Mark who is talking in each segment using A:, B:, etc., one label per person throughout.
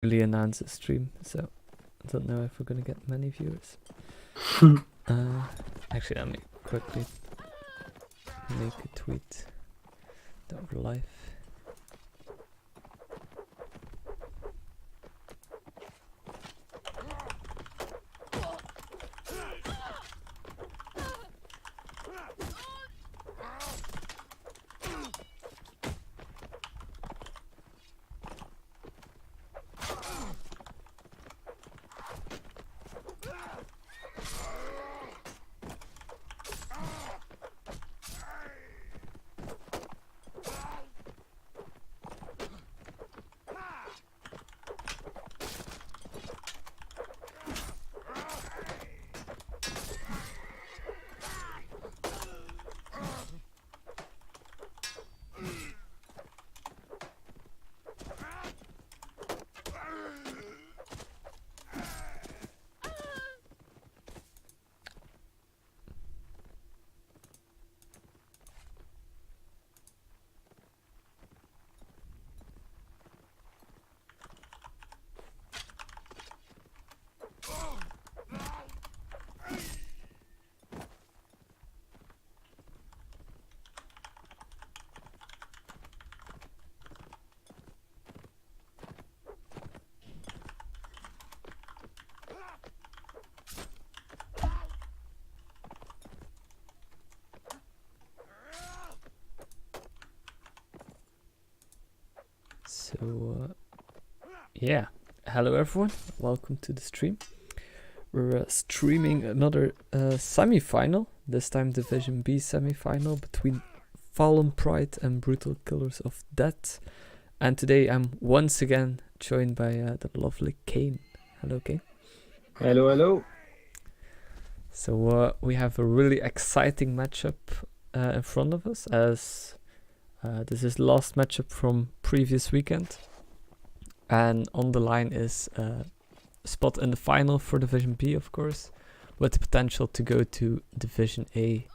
A: really announce a stream, so I don't know if we're gonna get many viewers. Actually, let me quickly make a tweet that we're live. So, yeah, hello everyone, welcome to the stream. We're streaming another semi-final, this time Division B semi-final between Fallen Pride and Brutalkillers of Death. And today I'm once again joined by the lovely Kane. Hello, Kane.
B: Hello, hello.
A: So we have a really exciting matchup in front of us, as this is the last matchup from previous weekend. And on the line is a spot in the final for Division B, of course, with the potential to go to Division A.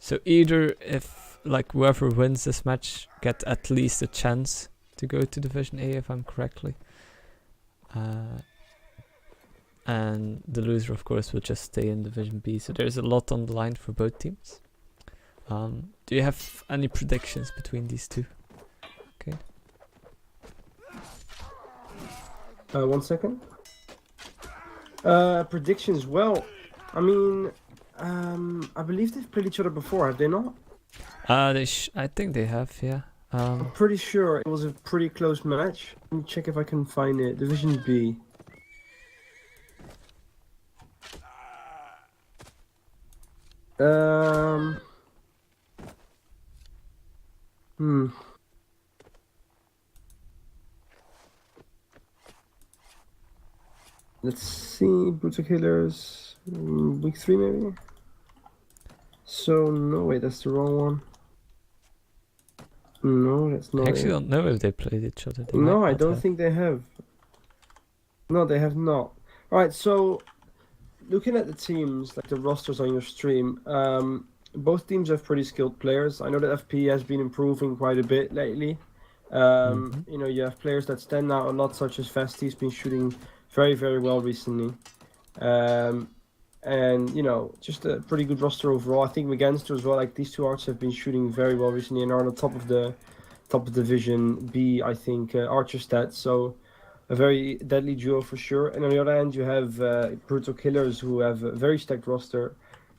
A: So either if whoever wins this match get at least a chance to go to Division A, if I'm correctly. And the loser, of course, will just stay in Division B. So there's a lot on the line for both teams. Do you have any predictions between these two? Okay.
B: 1 second. Predictions. Well, I mean, I believe they've played each other before, have they not?
A: I think they have, yeah.
B: I'm pretty sure it was a pretty close match. Let me check if I can find it. Division B. Let's see, Brutalkillers, week 3 maybe? So, no, wait, that's the wrong one. No, that's not
A: I actually
B: it.
A: don't know if they played each other. They
B: No,
A: might
B: I
A: not
B: don't
A: have.
B: think they have. No, they have not. Alright, so, looking at the teams, like the rosters on your stream, both teams have pretty skilled players. I know that FP has been improving quite a bit lately. You know, you have players that stand out a lot, such as Vesti's been shooting very, very well recently. And, you know, just a pretty good roster overall. I think Meganster as well, like these two archers have been shooting very well recently and are on the top of Division B, I think, archer stats. So a very deadly duo for sure. And on the other hand, you have Brutalkillers, who have a very stacked roster.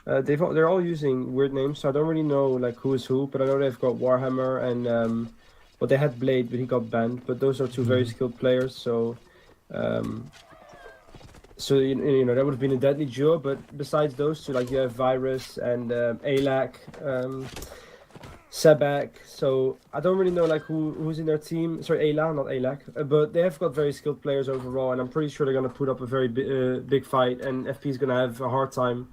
B: They're all using weird names, so I don't really know like who is who, but I know they've got Warhammer and well, they had Blade, but he got banned. But those are two very skilled players, so you know that would have been a deadly duo. But besides those two, like you have Virus and Alak, Sebak. So I don't really know like who's in their team. Sorry, Ayla, not Alak. But they have got very skilled players overall, and I'm pretty sure they're gonna put up a very big fight, and FP is gonna have a hard time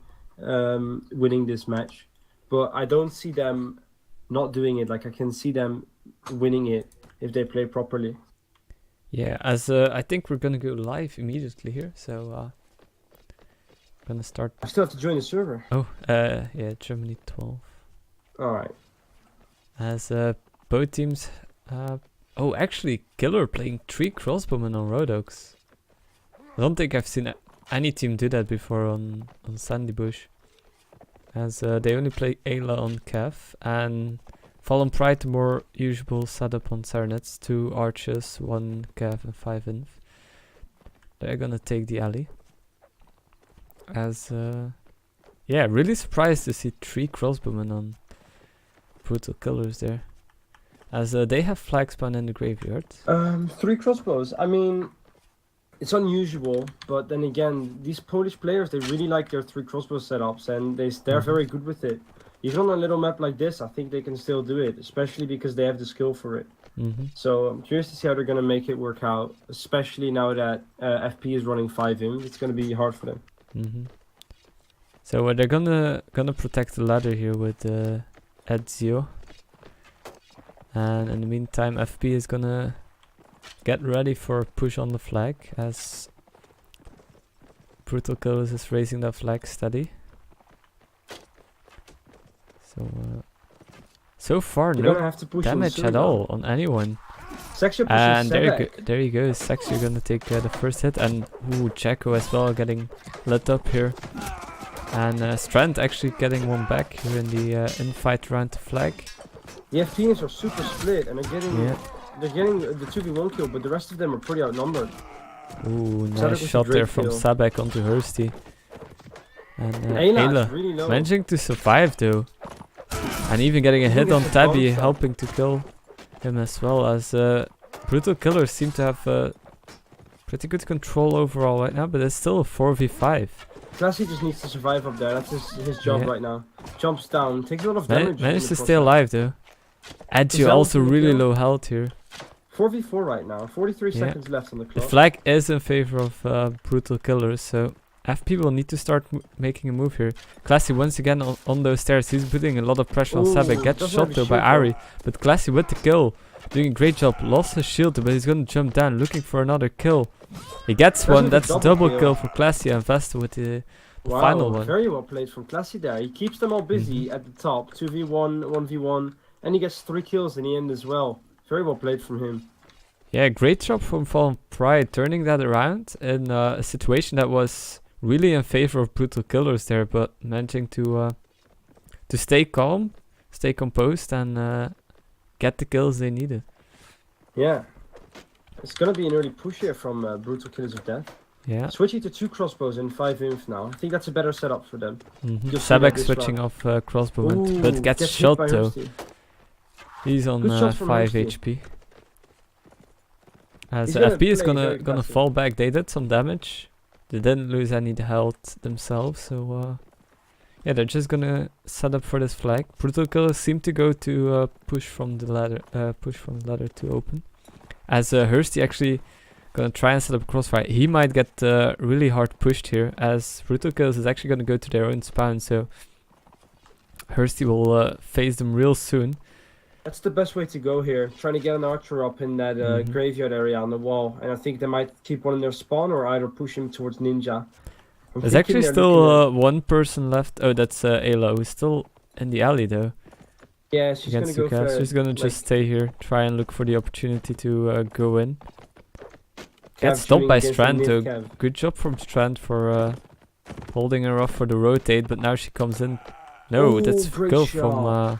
B: winning this match. But I don't see them not doing it. Like I can see them winning it if they play properly.
A: Yeah, as I think we're gonna go live immediately here, so gonna start.
B: I still have to join the server.
A: Oh, yeah, Germany 12.
B: All right.
A: As both teams Oh, actually, Killer playing 3 crossbowmen on Rodox. I don't think I've seen any team do that before on Sandy Bush. As they only play Ayla on Cav, and Fallen Pride, the more usual setup on Serenets. 2 archers, 1 Cav and 5 inf. They're gonna take the alley. As yeah, really surprised to see 3 crossbowmen on Brutalkillers there. As they have flag spawn in the graveyard.
B: 3 crossbows. I mean, it's unusual, but then again, these Polish players, they really like their 3 crossbow setups, and they're very good with it. Even on a little map like this, I think they can still do it, especially because they have the skill for it. So I'm curious to see how they're gonna make it work out, especially now that FP is running 5 in. It's gonna be hard for them.
A: So they're gonna protect the ladder here with Ezio. And in the meantime, FP is gonna get ready for a push on the flag, as Brutalkillers is raising that flag steady. So so far
B: They're
A: no damage at all on anyone. And there you go, Sexy gonna take the first hit, and Jacko as well getting lit up here. And Strand actually getting one back here in the infight around the flag.
B: The FPs are super split, and they're getting the 2v1 kill, but the rest of them are pretty outnumbered.
A: Ooh, nice shot there from Sabek onto Hursty. And
B: Ayla really low.
A: Managing to survive though. And even getting a hit on Tabby, helping to kill him as well, as Brutalkillers seem to have pretty good control overall right now, but it's still a 4v5.
B: Classy just needs to survive up there, that's his job right now. Jumps down, takes a lot of damage.
A: Managed to stay alive though. Edgio also really low health here.
B: 4v4 right now, 43 seconds left on the clock.
A: The flag is in favor of Brutalkillers, so FP will need to start making a move here. Classy once again on those stairs, he's putting a lot of pressure on Sabek. Gets shot though by Ari, but Classy with the kill, doing a great job. Lost his shield, but he's gonna jump down, looking for another kill. He gets one, that's a double kill for Classy, and Vesta with the final one.
B: Very well played from Classy there. He keeps them all busy at the top, 2v1, 1v1, and he gets 3 kills in the end as well. Very well played from him.
A: Yeah, great job from Fallen Pride, turning that around in a situation that was really in favor of Brutalkillers there, but managing to stay calm, stay composed, and get the kills they needed.
B: Yeah. It's gonna be an early push here from Brutalkillers of Death.
A: Yeah.
B: Switching to 2 crossbows and 5 inf now. I think that's a better setup for them.
A: Sabek switching off crossbow, but gets shot though. He's on 5 HP. As FP is gonna fall back. They did some damage. They didn't lose any health themselves, so yeah, they're just gonna set up for this flag. Brutalkillers seem to go to push from the ladder to open. As Hursty actually gonna try and set up a crossfire. He might get really hard pushed here, as Brutalkillers is actually gonna go to their own spawn, so Hursty will face them real soon.
B: That's the best way to go here. Trying to get an archer up in that graveyard area on the wall, and I think they might keep one in their spawn or either push him towards Ninja.
A: There's actually still one person left. Oh, that's Ayla, who's still in the alley though.
B: Yeah, she's gonna go for,
A: she's gonna just stay here, try and look for the opportunity to go in. Gets stopped by Strand though. Good job from Strand for holding her off for the rotate, but now she comes in. No, that's kill from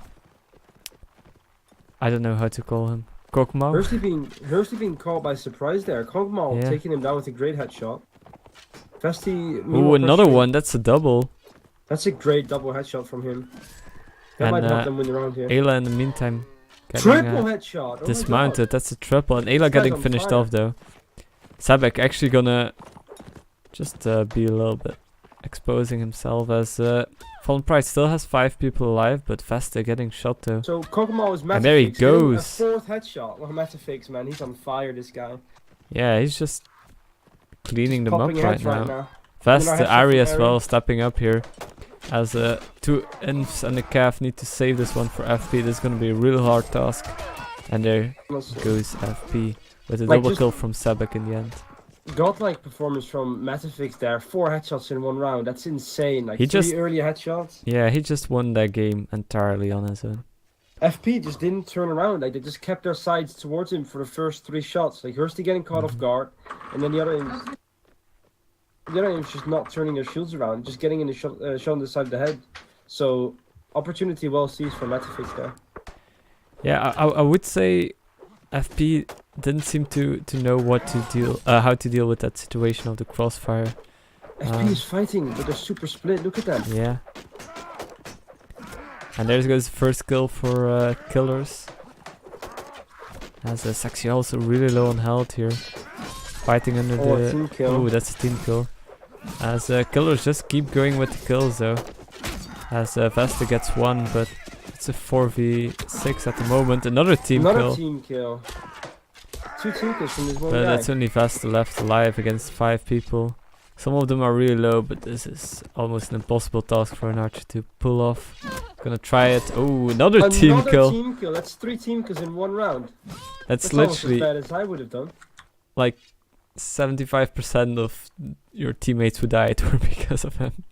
A: I don't know how to call him. Kokmao?
B: Hursty being caught by surprise there. Kokmao taking him down with a great headshot. Vesti.
A: Ooh, another one. That's a double.
B: That's a great double headshot from him. That might help them win the round here.
A: Ayla in the meantime
B: triple headshot. Oh
A: dismounted. That's a triple, and Ayla getting finished off though. Sabek actually gonna just be a little bit exposing himself, as Fallen Pride still has 5 people alive, but Vesta getting shot though.
B: So Kokomo is Matafix.
A: And there he goes.
B: A 4th headshot. Well, Matafix, man, he's on fire, this guy.
A: Yeah, he's just cleaning them up right now. Vesta, Ari as well, stepping up here. As 2 infs and a calf need to save this one for FP. This is gonna be a real hard task. And there goes FP with a double kill from Sabek in the end.
B: Godlike performance from Matafix there. 4 headshots in 1 round. That's insane. Like, 3 early headshots.
A: Yeah, he just won that game entirely on his own.
B: FP just didn't turn around. Like they just kept their sides towards him for the first 3 shots. Like Hursty getting caught off guard, and then the other team's just not turning their shields around, just getting in the shot on the side of the head. So opportunity well seized for Matafix there.
A: Yeah, I would say FP didn't seem to know what to deal, how to deal with that situation of the crossfire.
B: FP is fighting, but they're super split. Look at that.
A: Yeah. And there goes the first kill for Killers. As Saxy also really low on health here. Fighting under the...
B: Team kill.
A: Oh, that's a team kill. As Killers just keep going with the kills though. As Vesta gets 1, but it's a 4v6 at the moment. Another team
B: kill. 2 team kills from this one guy.
A: That's only Vesta left alive against 5 people. Some of them are really low, but this is almost an impossible task for an archer to pull off. Gonna try it. Oh, another team kill.
B: Team kill. That's 3 team kills in 1 round.
A: That's literally
B: almost as bad as I would have done.
A: Like 75% of your teammates who died were because of him.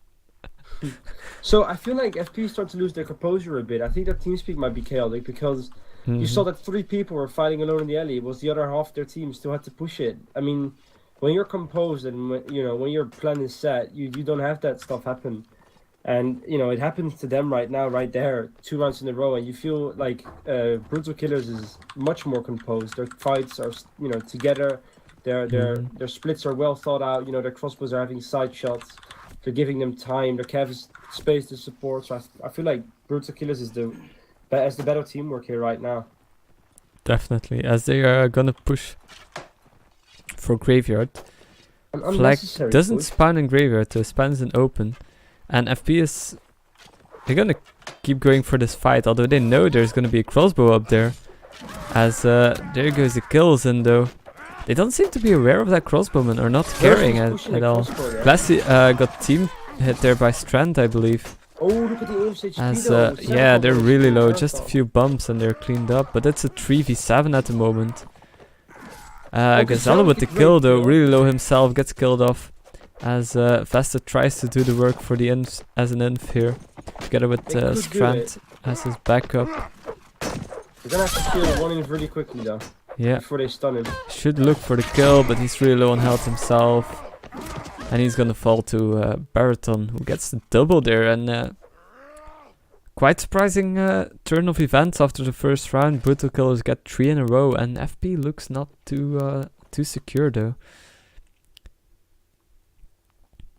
B: So I feel like FP start to lose their composure a bit. I think their TeamSpeak might be chaotic because you saw that 3 people were fighting alone in the alley. It was the other half of their team still had to push it. I mean, when you're composed and when your plan is set, you don't have that stuff happen. And it happens to them right now, right there, 2 rounds in a row, and you feel like Brutalkillers is much more composed. Their fights are together. Their splits are well thought out. Their crossbows are having side shots. They're giving them time. Their cav is space to support. So I feel like Brutalkillers is the better teamwork here right now.
A: Definitely, as they are gonna push for Graveyard. Flag doesn't spawn in Graveyard, so it spawns in open. And FP is... They're gonna keep going for this fight, although they know there's gonna be a crossbow up there. As there goes the kills, and though they don't seem to be aware of that crossbowman or not caring at all. Blasi got team hit there by Strand, I believe.
B: Oh, look at the AFC
A: As yeah, they're really low, just a few bumps and they're cleaned up. But it's a 3v7 at the moment. Gazelle with the kill though, really low himself, gets killed off. As Vesta tries to do the work for the inf as an inf here, together with Strand as his backup.
B: We're gonna have to kill one inf really quickly though.
A: Yeah.
B: Before they stun him.
A: Should look for the kill, but he's really low on health himself. And he's gonna fall to Baraton, who gets the double there. And quite surprising turn of events after the first round. Brutalkillers get 3 in a row, and FP looks not too secure though.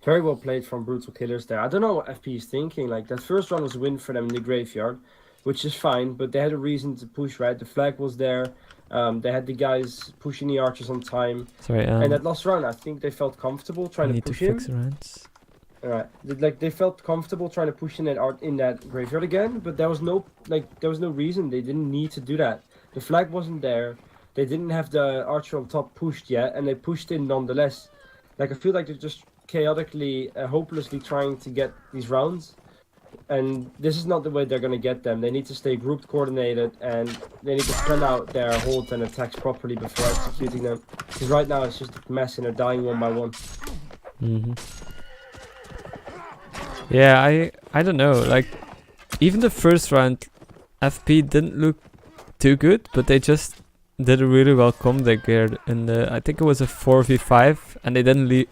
B: Very well played from Brutalkillers there. I don't know what FP is thinking. Like, that first round was a win for them in the graveyard, which is fine, but they had a reason to push, right? The flag was there. They had the guys pushing the archers on time.
A: Sorry,
B: and that last round, I think they felt comfortable trying to push him. Alright, they felt comfortable trying to push in that graveyard again, but there was no reason. They didn't need to do that. The flag wasn't there. They didn't have the archer on top pushed yet, and they pushed in nonetheless. Like, I feel like they're just chaotically, hopelessly trying to get these rounds, and this is not the way they're going to get them. They need to stay grouped, coordinated, and they need to plan out their hold and attacks properly before executing them, because right now it's just a mess and they're dying one by one.
A: Yeah, I don't know, like, even the first round FP didn't look too good, but they just did a really well comeback here in the, I think it was a 4v5, and they didn't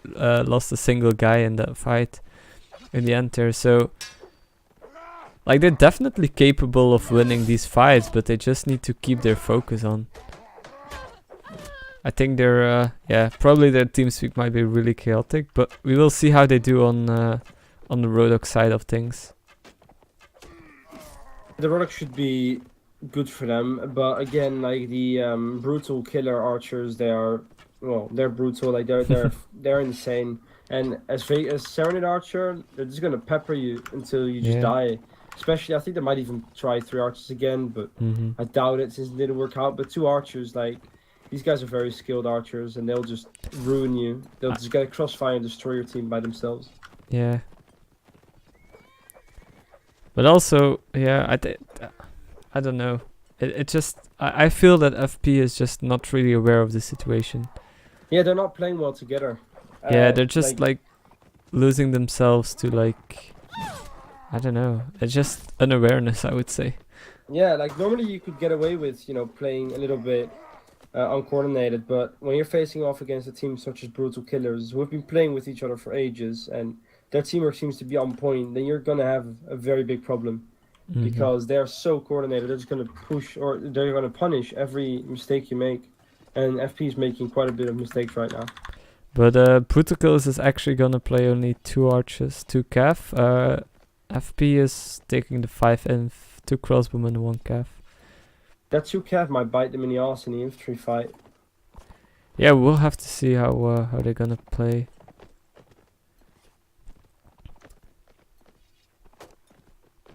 A: lost a single guy in that fight in the end there. So like, they're definitely capable of winning these fights, but they just need to keep their focus on. I think they're yeah, probably their TeamSpeak might be really chaotic, but we will see how they do on the Rodok side of things.
B: The Rodok should be good for them, but again, like, the brutal killer archers, they're brutal, like they're insane, and as Serenade Archer, they're just gonna pepper you until you just die. Especially, I think they might even try 3 archers again, but I doubt it since it didn't work out. But 2 archers, like, these guys are very skilled archers, and they'll just ruin you. They'll just get a crossfire and destroy your team by themselves.
A: Yeah. But also, yeah, I don't know. It just, I feel that FP is just not really aware of the situation.
B: Yeah, they're not playing well together.
A: Yeah, they're just like losing themselves to, like, I don't know. It's just unawareness, I would say.
B: Yeah, like normally you could get away with, playing a little bit uncoordinated, but when you're facing off against a team such as Brutalkillers, who have been playing with each other for ages, and their teamwork seems to be on point, then you're gonna have a very big problem
A: Hmm.
B: because they are so coordinated. They're just gonna push or they're gonna punish every mistake you make, and FP is making quite a bit of mistakes right now.
A: But Brutalkillers is actually gonna play only 2 archers, 2 cav. FP is taking the 5 inf, 2 crossbowmen, 1 cav.
B: That 2 cav might bite them in the ass in the infantry fight.
A: Yeah, we'll have to see how they're gonna play.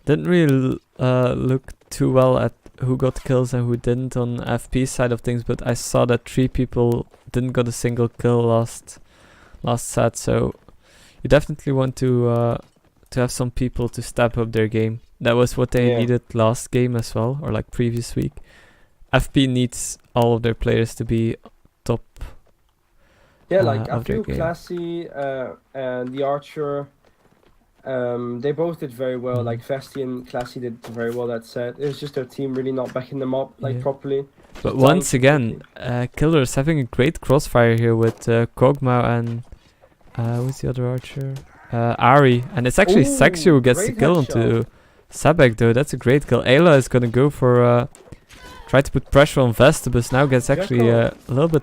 A: Didn't really look too well at who got kills and who didn't on FP side of things, but I saw that 3 people didn't got a single kill last set, so you definitely want to have some people to step up their game. That was what they needed last game as well, or like previous week. FP needs all of their players to be top.
B: Yeah, like
A: of their
B: I feel
A: game.
B: Classy and the Archer, they both did very well. Like Vesti and Classy did very well that set. It was just their team really not backing them up like properly.
A: But
B: Just
A: once
B: dying
A: again,
B: quickly.
A: Killers having a great crossfire here with Kog'Maw and who's the other archer? Ari, and it's actually
B: Ooh,
A: Sexy who gets the
B: great
A: kill
B: headshot.
A: onto Sabek though. That's a great kill. Ayla is gonna go for try to put pressure on Vestibus. Now gets actually a little bit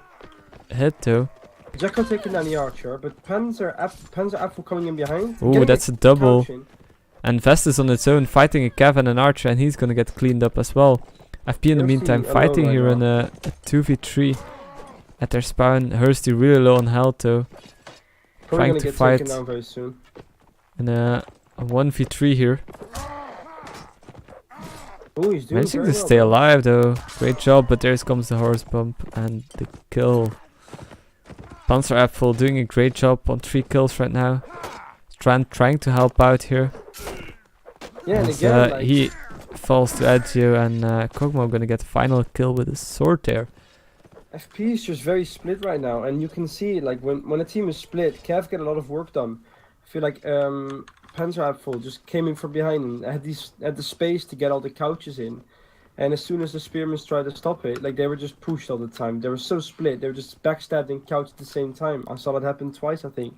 A: hit though.
B: Jacko taking down the Archer, but Panzer Apple coming in behind.
A: Oh, that's a double. And Vest is on its own fighting a Cav and an Archer, and he's gonna get cleaned up as well. FP in the meantime fighting here in a 2v3 at their spawn. Hursty really low on health though.
B: Probably
A: Trying
B: gonna
A: to
B: get
A: fight
B: taken down very soon.
A: in a 1v3 here.
B: Oh, he's doing
A: Managing
B: very
A: to
B: well,
A: stay
B: though.
A: alive though. Great job, but there comes the horse bump and the kill. Panzer Apfel doing a great job on 3 kills right now. Trying to help out here.
B: Yeah, and
A: As,
B: again, like,
A: he falls to Edgio, and Kog'Maw gonna get the final kill with his sword there.
B: FP is just very split right now, and you can see like when a team is split, Cav get a lot of work done. I feel like Panzer Apfel just came in from behind and had the space to get all the couches in. And as soon as the spearmen tried to stop it, like they were just pushed all the time. They were so split. They were just backstabbed and couched at the same time. I saw that happen twice, I think.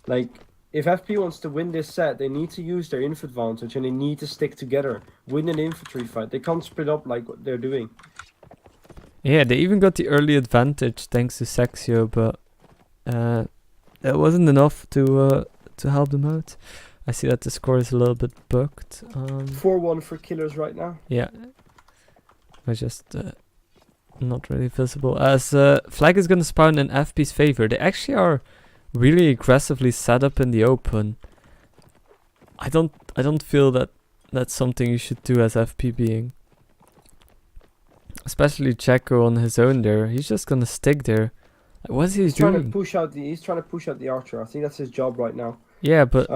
B: Like, if FP wants to win this set, they need to use their inf advantage and they need to stick together. Win an infantry fight. They can't split up like what they're doing.
A: Yeah, they even got the early advantage thanks to Sexio, but that wasn't enough to help them out. I see that the score is a little bit bugged.
B: 4-1 for Killers right now.
A: Yeah. I just not really visible. As flag is gonna spawn in FP's favor. They actually are really aggressively set up in the open. I don't feel that that's something you should do as FP being. Especially Jacko on his own there. He's just gonna stick there. What is he doing?
B: He's trying to push out the Archer. I think that's his job right now.
A: Yeah, but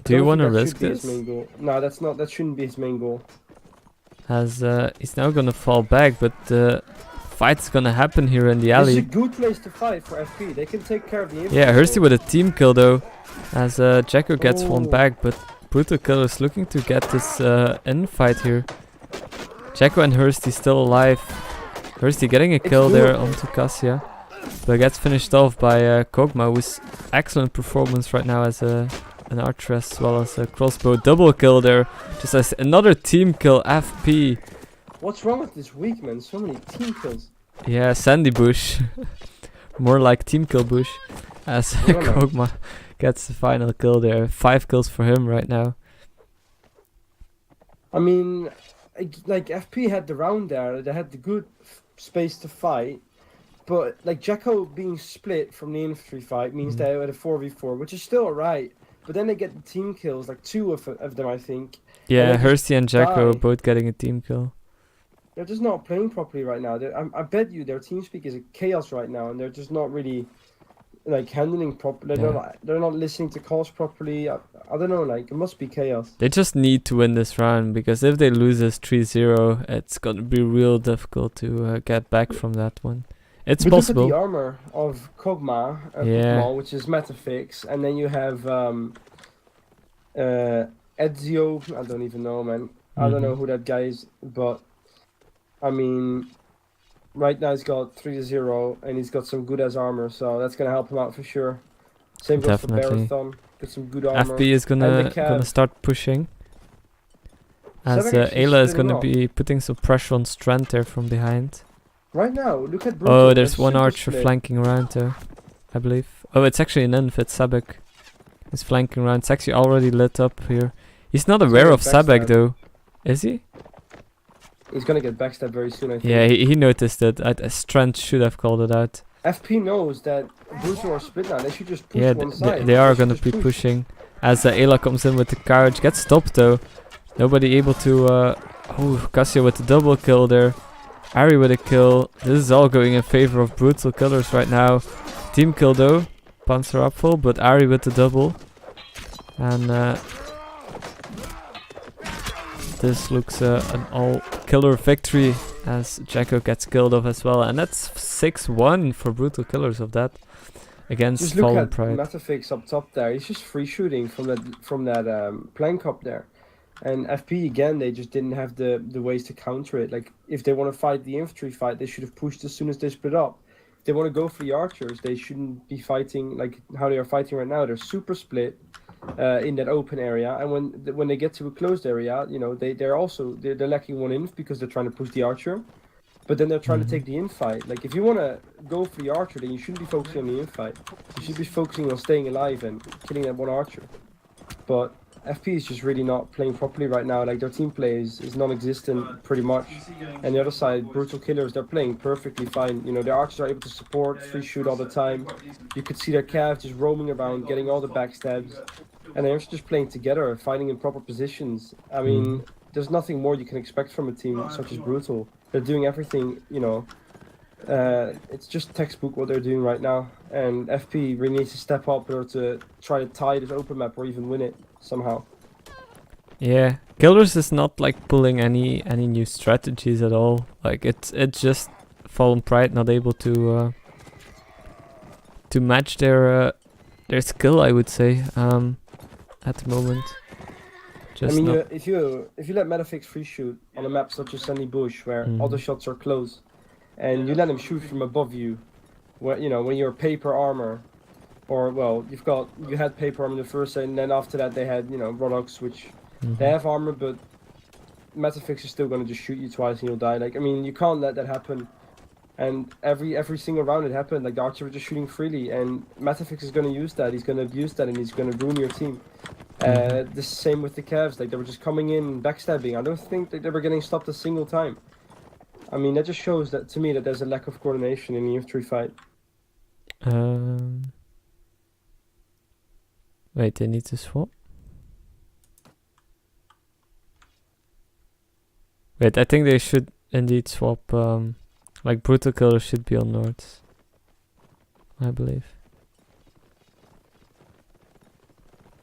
A: do you want to risk
B: this?
A: this?
B: No, that shouldn't be his main goal.
A: As he's now gonna fall back, but the fight's gonna happen here in the alley.
B: This is a good place to fight for FP. They can take care of the infantry.
A: Yeah, Hursty with a team kill though, as Jacko gets one back, but Brutalkillers looking to get this in fight here. Jacko and Hursty still alive. Hursty getting a kill there onto Cassia, but gets finished off by Kog'Maw, who's excellent performance right now as an archer as well as a crossbow. Double kill there, just as another team kill. FP.
B: What's wrong with this week, man? So many team kills.
A: Yeah, Sandy Bush. More like team kill Bush. As Kog'Maw gets the final kill there. 5 kills for him right now.
B: I mean, like FP had the round there. They had the good space to fight. But like Jacko being split from the infantry fight means they had a 4v4, which is still alright. But then they get the team kills, like 2 of them, I think.
A: Yeah, Hursty and Jacko both getting a team kill.
B: They're just not playing properly right now. I bet you their team speak is a chaos right now, and they're just not really like handling properly. They're not listening to calls properly. I don't know. Like, it must be chaos.
A: They just need to win this round, because if they lose this 3-0, it's gonna be real difficult to get back from that one. It's possible.
B: Look at the armor of Kog'Maw, which is Metafix, and then you have Ezio. I don't even know, man. I don't know who that guy is, but I mean, right now he's got 3-0 and he's got some good ass armor, so that's gonna help him out for sure. Same goes for
A: Definitely.
B: Barathon, got some good armor.
A: FB is
B: And the
A: gonna
B: Cav,
A: start pushing. As
B: Sebek actually
A: Ayla is
B: splitting
A: gonna
B: off.
A: be putting some pressure on Strand there from behind.
B: Right now, look at Brutal.
A: Oh,
B: they're
A: there's one
B: super
A: archer
B: split.
A: flanking around there, I believe. Oh, it's actually an inf, it's Sebek. He's flanking around. It's actually already lit up here. He's not
B: He's
A: aware
B: gonna
A: of
B: get
A: Sebek
B: backstab.
A: though. Is he?
B: He's gonna get backstabbed very soon, I think.
A: Yeah, he noticed it. Strand should have called it out.
B: FP knows that Brutal are split now. They should just push
A: Yeah,
B: one side.
A: they are
B: should
A: gonna
B: just
A: be
B: push.
A: pushing. As Ayla comes in with the carriage. Gets stopped though. Nobody able to... oh, Cassia with the double kill there. Ari with a kill. This is all going in favor of Brutalkillers right now. Team kill though. Panzer up full, but Ari with the double. And this looks an all-killer victory as Jacko gets killed off as well. And that's 6-1 for Brutalkillers of that against
B: Just look
A: Fallen
B: at
A: Pride.
B: Metafix up top there. He's just free shooting from that plank up there. And FP again, they just didn't have the ways to counter it. Like if they want to fight the infantry fight, they should have pushed as soon as they split up. If they want to go for the archers, they shouldn't be fighting like how they are fighting right now. They're super split in that open area, and when they get to a closed area, you know they're lacking one inf because they're trying to push the archer. But then they're trying to take the infight. Like if you want to go for the archer, then you shouldn't be focusing on the infight. You should be focusing on staying alive and killing that one archer. But FP is just really not playing properly right now. Like their team play is non-existent pretty much. And the other side, Brutalkillers, they're playing perfectly fine. You know, their archers are able to support, free shoot all the time. You could see their Cav just roaming around, getting all the backstabs. And they're just playing together, fighting in proper positions. I mean, there's nothing more you can expect from a team such as Brutal. They're doing everything, you know. It's just textbook what they're doing right now. And FP really needs to step up in order to try to tie this open map or even win it somehow.
A: Yeah, Killers is not like pulling any new strategies at all. Like it's just Fallen Pride not able to match their skill, I would say, at the moment. Just
B: I mean,
A: not
B: if you let Metafix free shoot on a map such as Sandy Bush, where all the shots are close, and you let him shoot from above you, where you know when you're paper armor, or well, you had paper armor in the first, and then after that they had Rodox, which they have armor, but Metafix is still gonna just shoot you twice and you'll die. Like I mean, you can't let that happen. And every single round it happened. Like the archer was just shooting freely, and Metafix is gonna use that. He's gonna abuse that, and he's gonna ruin your team. The same with the Cavs. Like they were just coming in backstabbing. I don't think that they were getting stopped a single time. I mean, that just shows that to me that there's a lack of coordination in the infantry fight.
A: Wait, they need to swap? Wait, I think they should indeed swap, like Brutalkillers should be on North, I believe.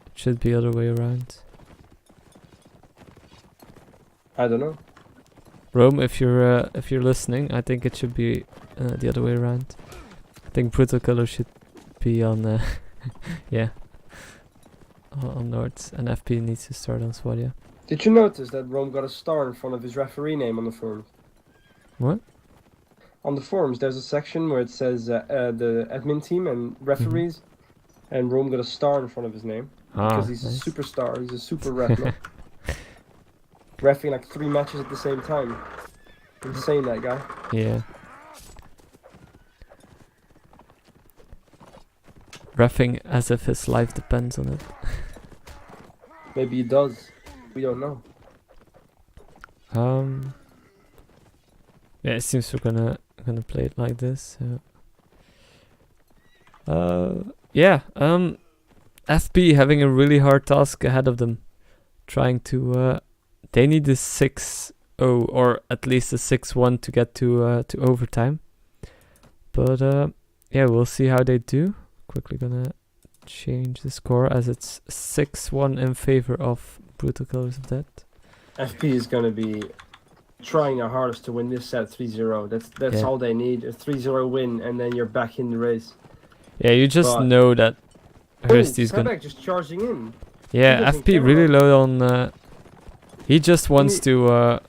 A: It should be other way around.
B: I don't know.
A: Rome, if you're listening, I think it should be the other way around. I think Brutalkillers should be on, yeah, on North, and FP needs to start on Swadia.
B: Did you notice that Rome got a star in front of his referee name on the forums?
A: What?
B: On the forums, there's a section where it says the admin team and referees, and Rome got a star in front of his name because he's
A: nice.
B: a superstar. He's a super ref. No? Reffing like 3 matches at the same time. Insane, that guy.
A: Yeah. Reffing as if his life depends on it.
B: Maybe he does. We don't know.
A: Yeah, it seems we're gonna play it like this. Yeah. FP having a really hard task ahead of them, trying to. They need a 6-0 or at least a 6-1 to get to overtime. But yeah, we'll see how they do. Quickly gonna change the score as it's 6-1 in favor of Brutalkillers of that.
B: FP is gonna be trying their hardest to win this set 3-0. That's
A: Yeah.
B: all they need. A 3-0 win, and then you're back in the race.
A: Yeah, you just
B: But-
A: know that Hursty's gonna.
B: Sebek just charging in.
A: Yeah,
B: doesn't
A: FP
B: care
A: really
B: about-
A: low on He just wants to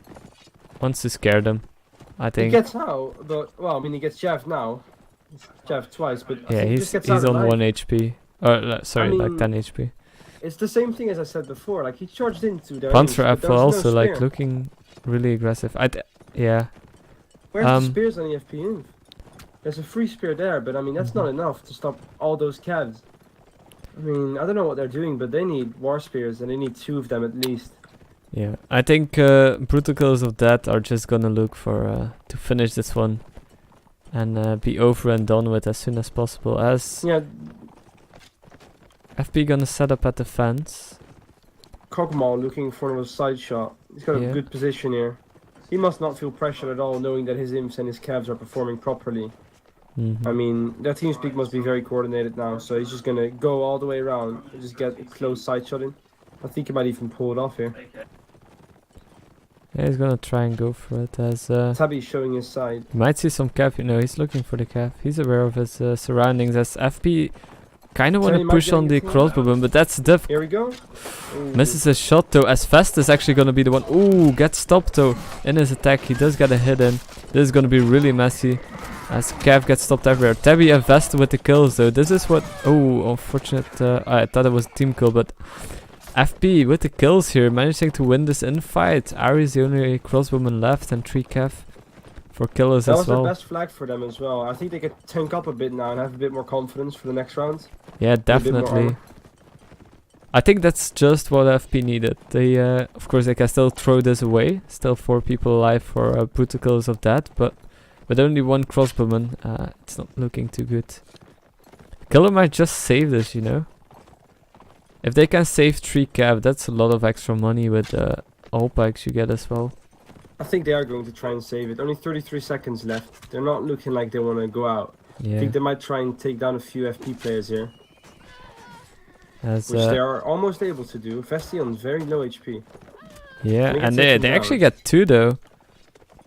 A: scare them, I
B: He
A: think.
B: gets out, but well, I mean, he gets jabbed now. He's jabbed twice, but I
A: Yeah,
B: think he just gets
A: he's
B: out
A: on
B: alive.
A: 1 HP. Sorry, like
B: mean,
A: 10 HP.
B: It's the same thing as I said before. Like he charged into their
A: Panzer
B: imps, but there
A: Apfel
B: was no
A: also like
B: spear.
A: looking really aggressive. Yeah.
B: Where's the spears on the FP inf? There's a free spear there, but I mean that's not enough to stop all those cavs. I mean, I don't know what they're doing, but they need war spears, and they need 2 of them at least.
A: Yeah, I think Brutalkillers of that are just gonna look for to finish this one and be over and done with as soon as possible. As
B: Yeah,
A: FP gonna set up at the fence.
B: Kog'Maw looking for a side shot. He's got a good position here. He must not feel pressure at all, knowing that his imps and his cavs are performing properly. I mean, their TeamSpeak must be very coordinated now, so he's just gonna go all the way around and just get a close side shot in. I think he might even pull it off here.
A: Yeah, he's gonna try and go for it as
B: Tabby's showing his side.
A: you might see some cap, he's looking for the cap. He's aware of his surroundings as FP kinda wanna
B: Teddy might
A: push
B: get
A: on the
B: into it.
A: crossbow, but that's diff.
B: Here we go. Ooh.
A: Misses his shot though, as Fest is actually gonna be the one. Ooh, gets stopped though in his attack. He does get a hit in. This is gonna be really messy as Cav gets stopped everywhere. Tabby and Vest with the kills though. This is what. Oh, unfortunate. I thought it was a team kill, but FP with the kills here, managing to win this infight. Ari is the only crossbowman left and 3 Cav for killers
B: That
A: as
B: was the
A: well.
B: best flag for them as well. I think they could tank up a bit now and have a bit more confidence for the next round.
A: Yeah,
B: bit more
A: definitely.
B: armor.
A: I think that's just what FP needed. They, of course, they can still throw this away. Still 4 people alive for Brutalkillers of that, but with only 1 crossbowman, it's not looking too good. Killer might just save this, If they can save 3 cav, that's a lot of extra money with all packs you get as well.
B: I think they are going to try and save it. Only 33 seconds left. They're not looking like they want to go out. I
A: Yeah,
B: think they might try and take down a few FP players here,
A: as,
B: which they are almost able to do. Vestion's very low HP.
A: yeah,
B: They get
A: and
B: taken
A: they
B: down.
A: actually get 2 though.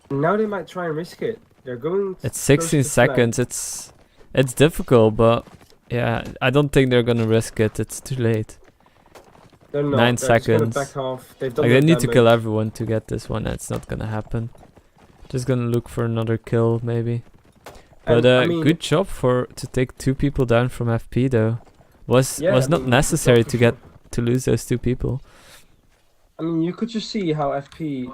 B: Now they might try and risk it. They're going.
A: It's 16 seconds. It's difficult, but yeah, I don't think they're gonna risk it. It's too late.
B: They're not.
A: 9
B: They're just gonna
A: seconds.
B: back off. They've done
A: Like they
B: their
A: need to
B: damage.
A: kill everyone to get this one. That's not gonna happen. Just gonna look for another kill maybe. But
B: And, I mean,
A: good job to take 2 people down from FP though. Was
B: yeah,
A: not
B: I mean, good
A: necessary
B: job
A: to
B: for
A: get
B: sure.
A: to lose those 2 people.
B: I mean, you could just see how FP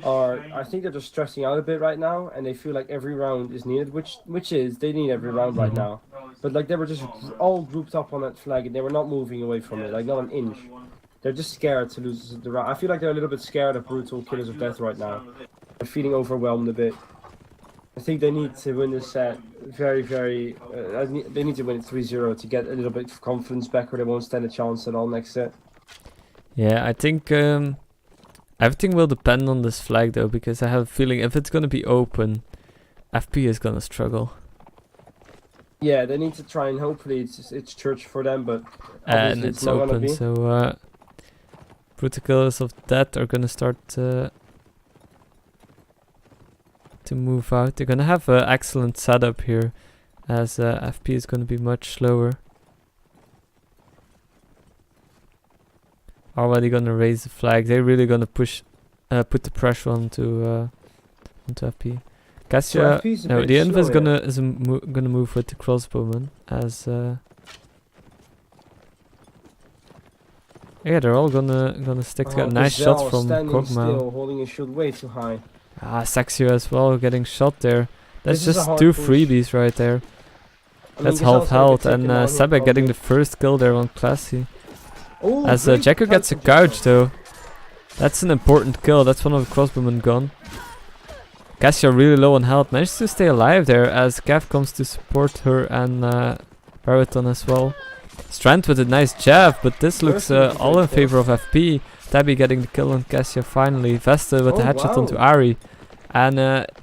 B: are. I think they're just stressing out a bit right now, and they feel like every round is needed, which is they need every round right now. But like they were just all grouped up on that flag, and they were not moving away from it, like not an inch. They're just scared to lose the round. I feel like they're a little bit scared of Brutalkillers of Death right now. They're feeling overwhelmed a bit. I think they need to win this set very, very. They need to win it 3-0 to get a little bit of confidence back, or they won't stand a chance at all next set.
A: Yeah, I think everything will depend on this flag though, because I have a feeling if it's gonna be open, FP is gonna struggle.
B: Yeah, they need to try and hopefully it's church for them, but
A: And
B: obviously
A: it's
B: not gonna
A: open,
B: be.
A: so Brutalkillers of that are gonna start to move out. They're gonna have an excellent setup here, as FP is gonna be much slower. Already gonna raise the flag. They're really gonna push, put the pressure onto FP. Cassia,
B: FP is a
A: no,
B: bit
A: the Inv is
B: slow
A: gonna move with the crossbowman as. Yeah, they're all gonna stick together. Nice
B: Gazelle
A: shots from
B: standing
A: Kog'Maw.
B: still, holding his shield way too high.
A: Saxio as well, getting shot there. That's
B: This is a
A: just
B: hard
A: 2
B: push.
A: freebies right there.
B: I mean,
A: That's
B: Gazelle's
A: half
B: gonna
A: health,
B: get
A: and
B: taken down here
A: Sebek getting
B: probably.
A: the first kill there on Classy.
B: Ooh,
A: As
B: great
A: Jacko gets a
B: fight.
A: couch though. That's an important kill. That's one of the crossbowmen gone. Cassia really low on health. Managed to stay alive there as Cav comes to support her and Baraton as well. Strand with a nice jab, but this looks
B: Mercy
A: all in
B: with a
A: favor of FP. Tabby getting the kill on Cassia finally. Vesta with the
B: Oh,
A: headshot
B: wow.
A: onto Ari. And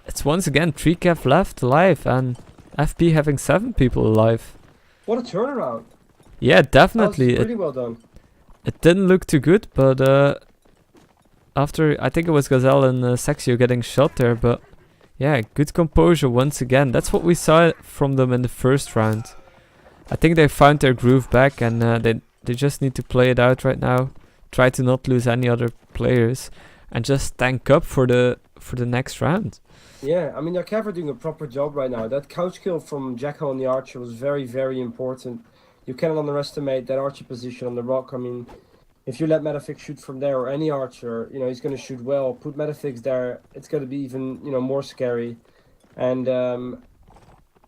A: it's once again 3 Cav left alive and FP having 7 people alive.
B: What a turnaround!
A: Yeah,
B: That was
A: definitely.
B: really well done.
A: It didn't look too good, but after I think it was Gazelle and Saxio getting shot there, but yeah, good composure once again. That's what we saw from them in the first round. I think they found their groove back, and they just need to play it out right now. Try to not lose any other players. and just tank up for the next round.
B: Yeah, I mean, they're Cav are doing a proper job right now. That couch kill from Jacko on the Archer was very, very important. You cannot underestimate that Archer position on the rock. I mean, if you let Metafix shoot from there, or any Archer, you know, he's going to shoot well. Put Metafix there, it's going to be even, you know, more scary. And,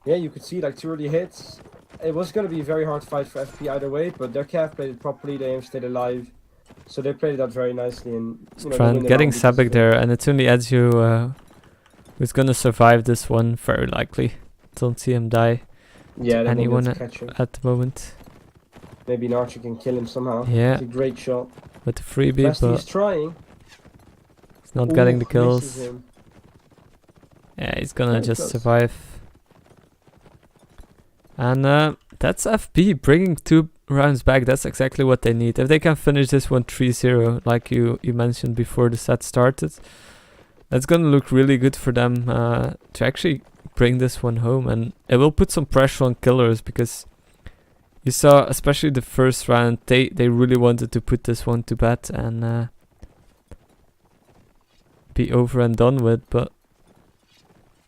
B: yeah, you could see, like, 2 early hits. It was going to be a very hard fight for FP either way, but their Cav played it properly. They stayed alive. So they played it out very nicely. And, you know,
A: Strand getting Sabek there, and it's only Ezio who's gonna survive this one, very likely. Don't see him die.
B: Yeah,
A: anyone
B: catch him.
A: at the moment.
B: Maybe an Archer can kill him somehow.
A: Yeah.
B: It's a great shot.
A: With the freebie,
B: Basti
A: but
B: is trying.
A: he's not getting the kills.
B: Misses him.
A: Yeah, he's gonna
B: Very
A: just
B: close.
A: survive. And that's FP bringing 2 rounds back. That's exactly what they need. If they can finish this one 3-0, like you mentioned before the set started, that's gonna look really good for them to actually bring this one home. And it will put some pressure on Killers, because you saw, especially the first round, they really wanted to put this one to bed and be over and done with. But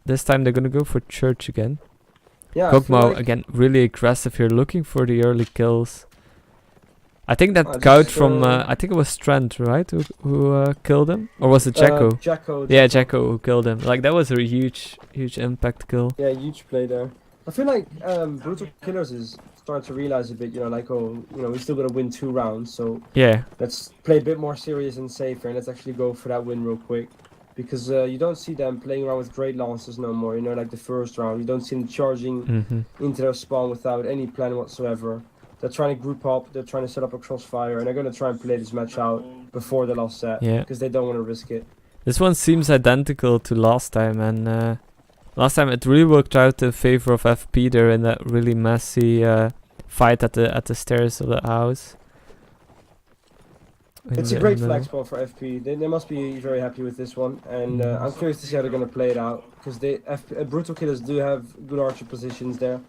A: this time they're gonna go for Church again.
B: Yeah, I feel
A: Kog'Maw
B: like
A: again, really aggressive here, looking for the early kills. I think that
B: I
A: couch
B: just,
A: from I think it was Trent, right, who killed him, or was it Jacko?
B: Jacko.
A: Yeah, Jacko who killed him. Like, that was a huge impact kill.
B: Yeah, huge play there. I feel like Brutalkillers is starting to realize a bit, you know, like, oh, you know, we're still gonna win 2 rounds, so
A: Yeah,
B: let's play a bit more serious and safer, and let's actually go for that win real quick. Because you don't see them playing around with great lances no more, you know, like the first round. You don't see them charging into their spawn without any plan whatsoever. They're trying to group up, they're trying to set up a crossfire, and they're going to try and play this match out before the last set.
A: Yeah.
B: Because they don't want to risk it.
A: This one seems identical to last time, and last time it really worked out in favor of FP there in that really messy fight at the stairs of the house.
B: It's a great flag spot for FP. They must be very happy with this one, and I'm curious to see how they're going to play it out. Because Brutalkillers do have good Archer positions there.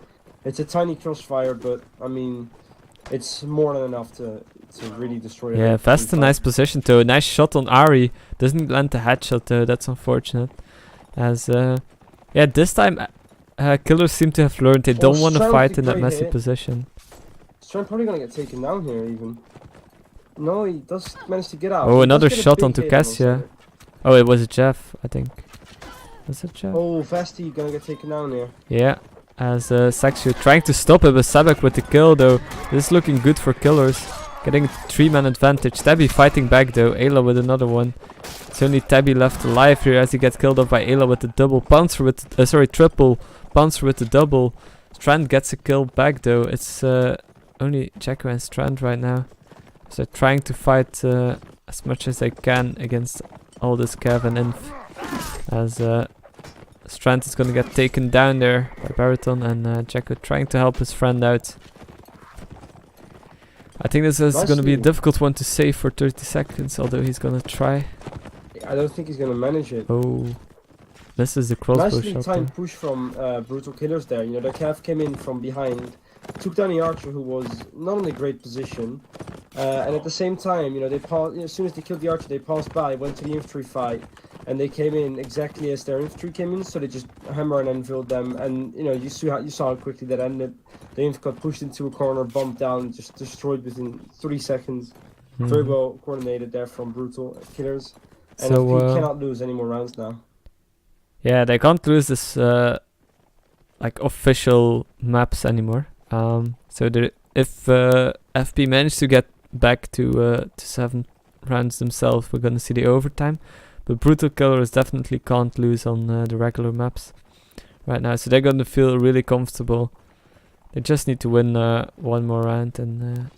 B: It's a tiny crossfire, but I mean, it's more than enough to really destroy it.
A: Yeah, Vest a nice position though. Nice shot on Ari. Doesn't land the headshot though. That's unfortunate. As yeah, this time Killers seem to have learned they don't want to fight in that messy position.
B: Strand probably gonna get taken down here even. No, he does manage to get out.
A: Oh,
B: He
A: another
B: does get a
A: shot
B: big
A: onto
B: hit on
A: Cassia.
B: Sabek.
A: Oh, it was a Jeff, I think. Was it Jeff?
B: Oh, Vasti gonna get taken down here.
A: Yeah. As Saxio trying to stop it with Sabek with the kill though. This is looking good for Killers. Getting a 3-man advantage. Tabby fighting back though. Ayla with another one. It's only Tabby left alive here as he gets killed off by Ayla with the double. Bouncer with triple. Bouncer with the double. Strand gets a kill back though. It's only Jacko and Strand right now. So they're trying to fight as much as they can against all this Cav and Inf. As Strand is gonna get taken down there by Baraton, and Jacko trying to help his friend out. I think this is gonna be a difficult one to save for 30 seconds, although he's gonna try.
B: I don't think he's gonna manage it.
A: Oh, this is the crossbow
B: Nicely
A: shot.
B: timed push from Brutalkillers there. You know, the Cav came in from behind, took down the Archer who was not in a great position, and at the same time, you know, they paused. You know, as soon as they killed the Archer, they passed by, went to the infantry fight, and they came in exactly as their infantry came in. So they just hammer and anviled them, and you know, you saw how quickly that ended. The inf got pushed into a corner, bumped down, just destroyed within 3 seconds. Very well coordinated there from Brutalkillers. And
A: So,
B: FP cannot lose any more rounds now.
A: Yeah, they can't lose this like official maps anymore. So if FP managed to get back to 7 rounds themselves, we're gonna see the overtime. But Brutalkillers definitely can't lose on the regular maps right now, so they're gonna feel really comfortable. They just need to win one more round, and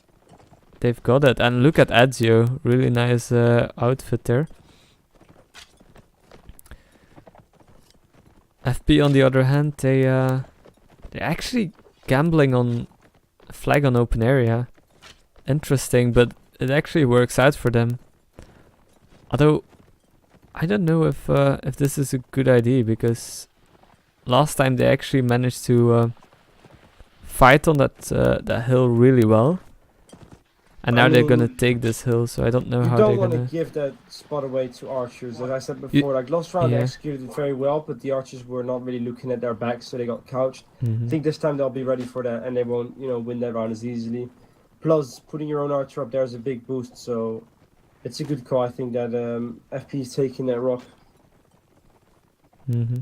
A: they've got it. And look at Ezio, really nice outfit there. FP on the other hand, they're actually gambling on a flag on open area. Interesting, but it actually works out for them. Although I don't know if this is a good idea, because last time they actually managed to fight on that hill really well, And now they're gonna
B: mean,
A: take this hill, so I don't know
B: you
A: how
B: don't
A: they're
B: want to
A: gonna...
B: give that spot away to archers. As I said before, like last round they
A: Yeah.
B: executed it very well, but the archers were not really looking at their backs, so they got couched. I think this time they'll be ready for that, and they won't, win that round as easily. Plus, putting your own archer up there is a big boost, so it's a good call. I think that FP is taking that rock.
A: Mm-hmm.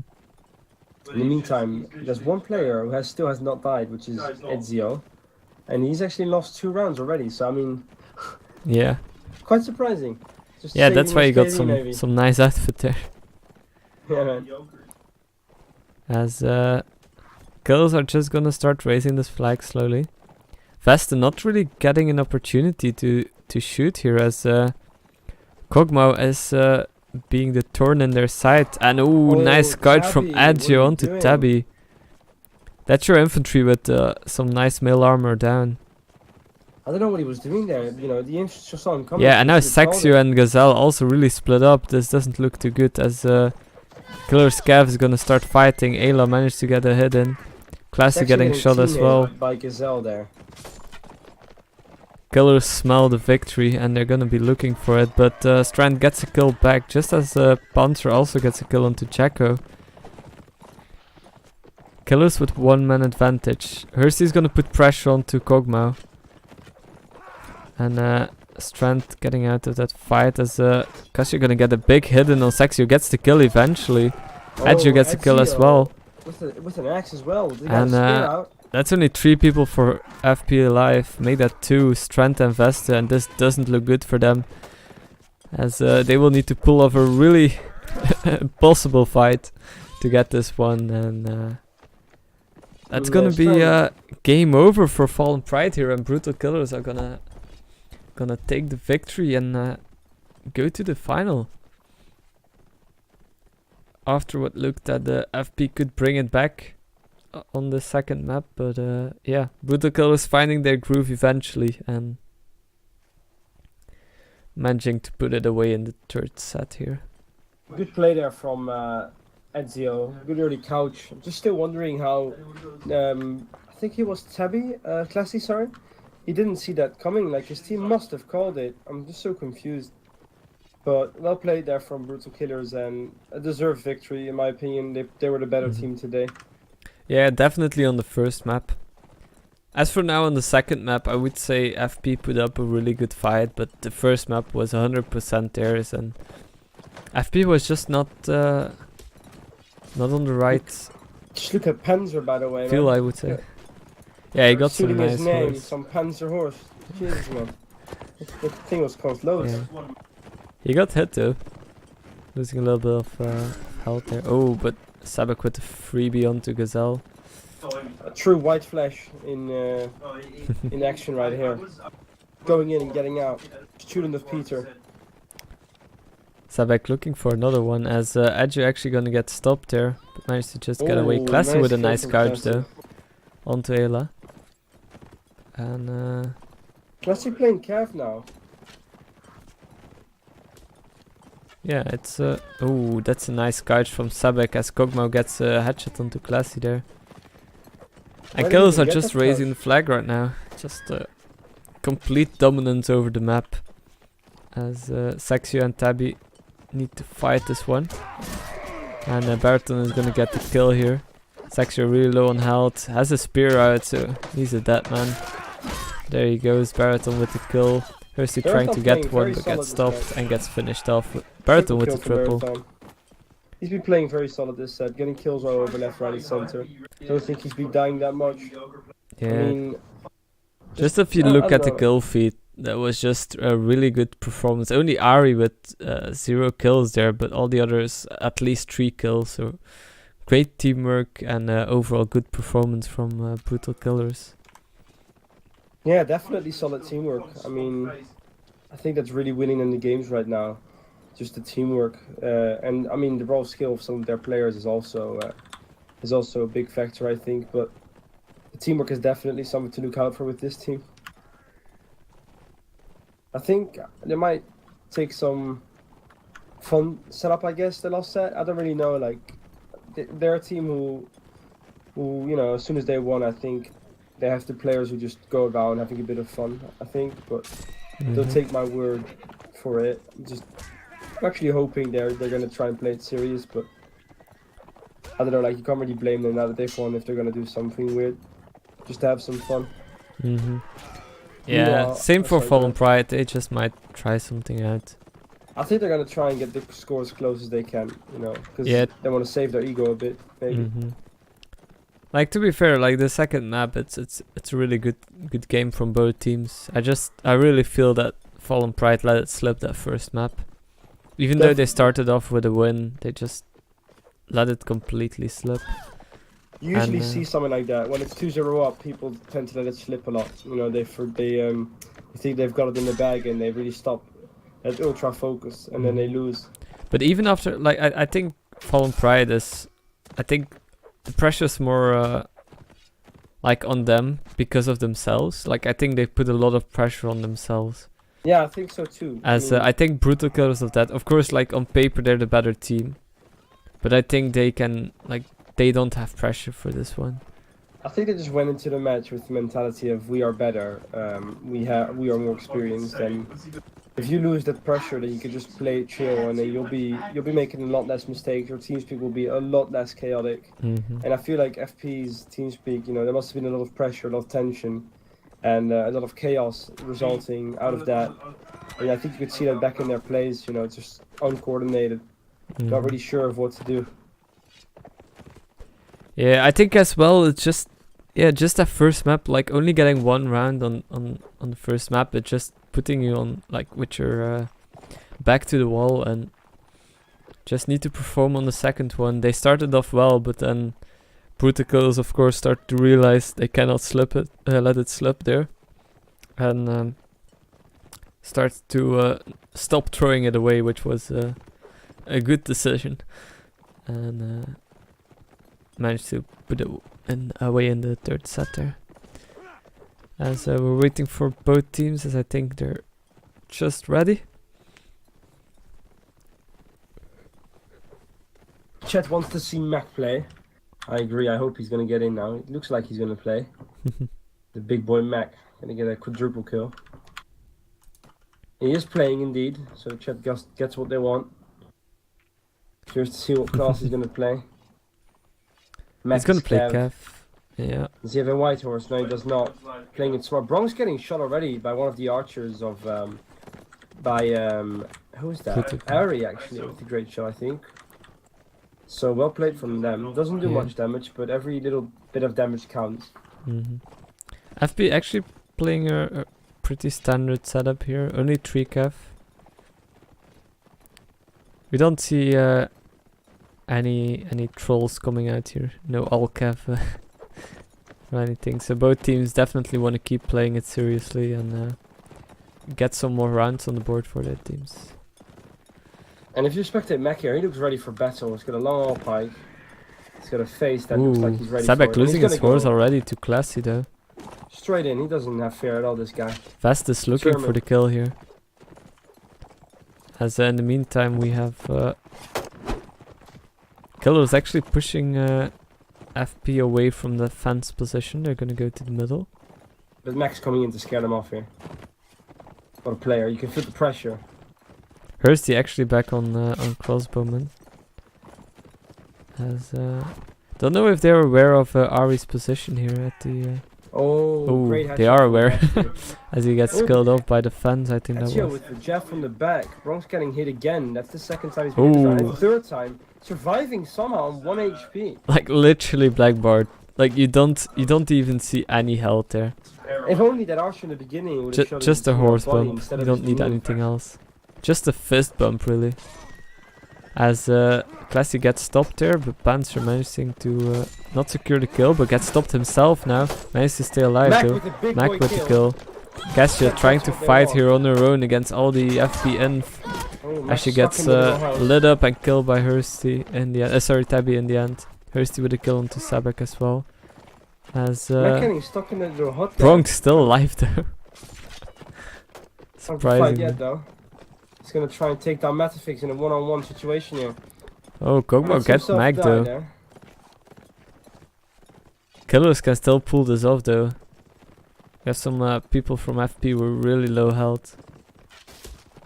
B: In the meantime, there's one player who still has not died, which is Ezio, and he's actually lost 2 rounds already. So I mean,
A: Yeah.
B: quite surprising. Just
A: Yeah, that's why
B: saving
A: you got
B: his KD, maybe.
A: some nice outfit there.
B: Yeah, man.
A: As Killers are just gonna start raising this flag slowly. Vesta not really getting an opportunity to shoot here, as Kog'Maw is being the thorn in their side. And nice guard from
B: Tabby,
A: Adjo
B: what are you
A: onto
B: doing?
A: Tabby. That's your infantry with some nice mail armor down.
B: I don't know what he was doing there. The infantry just saw him coming.
A: Yeah, and now
B: he should've called
A: Saxio
B: it.
A: and Gazelle also really split up. This doesn't look too good, as Killer Scav is gonna start fighting. Ayla managed to get a hit in. Classy
B: Saxio
A: getting shot as
B: teammated
A: well.
B: by Gazelle there.
A: Killers smell the victory and they're gonna be looking for it, but Strand gets a kill back, just as Panzer also gets a kill onto Jacko. Killers with 1 man advantage. Hersty's gonna put pressure onto Kog'Maw. And Strand getting out of that fight, as cause you're gonna get a big hit in on Saxio, gets the kill eventually. Adjo gets a kill as
B: Ezio
A: well.
B: With an axe as well. They got
A: And,
B: a spear out.
A: That's only 3 people for FP alive. Make that 2, Strand and Vesta, and this doesn't look good for them. As they will need to pull off a really impossible fight to get this one. And that's gonna be game over for Fallen Pride here, and Brutal Killers are gonna take the victory and go to the final. After what looked at the FP could bring it back on the second map, but yeah, Brutal Killers finding their groove eventually and managing to put it away in the third set here.
B: Good play there from Ezio. Good early couch. I'm just still wondering how. I think he was Tabby, Classy, sorry. He didn't see that coming. Like, his team must have called it. I'm just so confused. But well played there from Brutal Killers, and a deserved victory, in my opinion. They were the better team today.
A: Yeah, definitely on the first map. As for now on the second map, I would say FP put up a really good fight, but the first map was 100% theirs, and FP was just not on the right
B: Just look at Panzer, by the way.
A: feel,
B: man.
A: I would say. Yeah, he got some
B: Shooting
A: nice
B: his name,
A: horse.
B: some Panzer horse. Jesus, man. That thing was close loads.
A: Yeah. He got hit though, losing a little bit of health there. Oh, but Sabak with the freebie onto Gazelle.
B: A true white flash in action right here. Going in and getting out. Student of Peter.
A: Sabak looking for another one, as Adjo actually gonna get stopped there, but managed to just get away.
B: Oh,
A: Classy
B: nice
A: with a
B: kill
A: nice
B: from
A: charge
B: Classy.
A: though, onto Ayla. And
B: Classy playing Cav now.
A: yeah, it's oh, that's a nice charge from Sabak, as Kog'Maw gets a headshot onto Classy there.
B: Why
A: And
B: did he
A: Killers
B: even
A: are
B: get
A: just
B: that
A: raising
B: charge?
A: the flag right now. Just complete dominance over the map. As Saxio and Tabby need to fight this one. And Baraton is gonna get the kill here. Saxio really low on health. Has a spear out, so he's a dead man. There he goes, Baraton with the kill. Hursty trying to get
B: playing
A: one,
B: very
A: but
B: solid
A: gets
B: this
A: stopped
B: match.
A: and gets finished off. Baraton with the
B: Triple kill
A: triple.
B: from Baraton. He's been playing very solid this set, getting kills all over left, right, and center. Don't think he's been dying that much.
A: Yeah.
B: I mean,
A: Just if you
B: I
A: look
B: don't
A: at the
B: know.
A: kill feed, that was just a really good performance. Only Ari with 0 kills there, but all the others at least 3 kills. So great teamwork and overall good performance from Brutal Killers.
B: yeah, definitely solid teamwork. I mean, I think that's really winning in the games right now. Just the teamwork, and I mean the raw skill of some of their players is also a big factor, I think. But the teamwork is definitely something to look out for with this team. I think they might take some fun setup, I guess, the last set. I don't really know. Like, they're a team who as soon as they won, I think they have the players who just go around having a bit of fun, I think, but don't take my word for it. I'm actually hoping they're gonna try and play it serious, but I don't know, like you can't really blame them now that they've won if they're gonna do something weird, just to have some fun.
A: Yeah, same for
B: sorry,
A: Fallen Pride. They just might try something out.
B: I think they're gonna try and get the score as close as they can, you know, because they want to save their ego a bit, maybe.
A: Like, to be fair, like the second map, it's a really good game from both teams. I really feel that Fallen Pride let it slip that first map. Even though they started off with a win, they just let it completely slip.
B: You usually see something like that. When it's 2-0 up, people tend to let it slip a lot. You know, they think they've got it in the bag and they really stop at ultra focus and then they lose.
A: But even after, like, I think Fallen Pride is, I think the pressure's more like on them because of themselves. Like, I think they put a lot of pressure on themselves.
B: Yeah, I think so too.
A: As I think Brutalkillers of that, of course, like on paper they're the better team, but I think they can, like, they don't have pressure for this one.
B: I think they just went into the match with the mentality of we are better, we are more experienced, and if you lose that pressure, then you can just play it chill, and then you'll be making a lot less mistakes. Your TeamSpeak will be a lot less chaotic, and I feel like FP's TeamSpeak, you know, there must have been a lot of pressure, a lot of tension, and a lot of chaos resulting out of that. And I think you could see that back in their plays, you know, just uncoordinated, not really sure of what to do. Yeah,
A: I think as well, it's just that first map, like only getting one round on the first map, it's just putting you on, like, with your back to the wall, and just need to perform on the second one. They started off well, but then Brutalkillers, of course, start to realize they cannot let it slip there, and start to stop throwing it away, which was a good decision, and managed to put it away in the third set there. As we're waiting for both teams, as I think they're just ready.
B: Chet wants to see Mac play. I agree, I hope he's going to get in now. It looks like he's going to play. The big boy Mac, going to get a quadruple kill. He is playing indeed, so Chet gets what they want. Curious to see what class he's going to play.
A: He's going to play Kev. Yeah.
B: Does he have a white horse? No, he does not. Playing it smart. Bronx getting shot already by one of the archers of who is that? Ari, actually, with a great shot, I think. So well played from them. Doesn't do much damage, but every little bit of damage counts.
A: FB actually playing a pretty standard setup here. Only 3 Kev. We don't see any trolls coming out here. No all Kev or anything. So both teams definitely want to keep playing it seriously and get some more rounds on the board for their teams.
B: And if you spectate Mac here, he looks ready for battle. He's got a long all pike. He's got a face that looks like he's ready for it.
A: Losing his horse already to Classy though.
B: Straight in, he doesn't have fear at all, this guy.
A: Vest is looking for the kill here. As in the meantime we have Killers actually pushing FP away from the fence position. They're gonna go to the middle.
B: But Mac's coming in to scare them off here. What a player, you can feel the pressure.
A: Hursty actually back on crossbowman. As don't know if they're aware of Ari's position here at the
B: great
A: they are aware. As he gets killed off by the fence, I think that was.
B: With the jab from the back. Bronx getting hit again. That's the second time he's been hit. And the third time, surviving somehow on 1 HP.
A: Like literally black barred. Like you don't even see any health there.
B: If only that archer in the beginning would have shot
A: just a horse bump. You don't need
B: move.
A: anything else. Just a fist bump really. As Classy gets stopped there, but Panzer managing to not secure the kill, but gets stopped himself now. Managed to stay alive though. Mac with the kill. Cassia trying to fight here on her own against all the FP inf. As she gets lit up and killed by Hursty in the end. Sorry, Tabby in the end. Hursty with a kill onto Sabek as well. As
B: stuck in the hot
A: Bronx still alive though. Surprising.
B: Yet, though. He's gonna try and take down Matafix in a one-on-one situation here.
A: Oh, Kogmo gets Mag though. Killers can still pull this off though. We have some people from FP with really low health.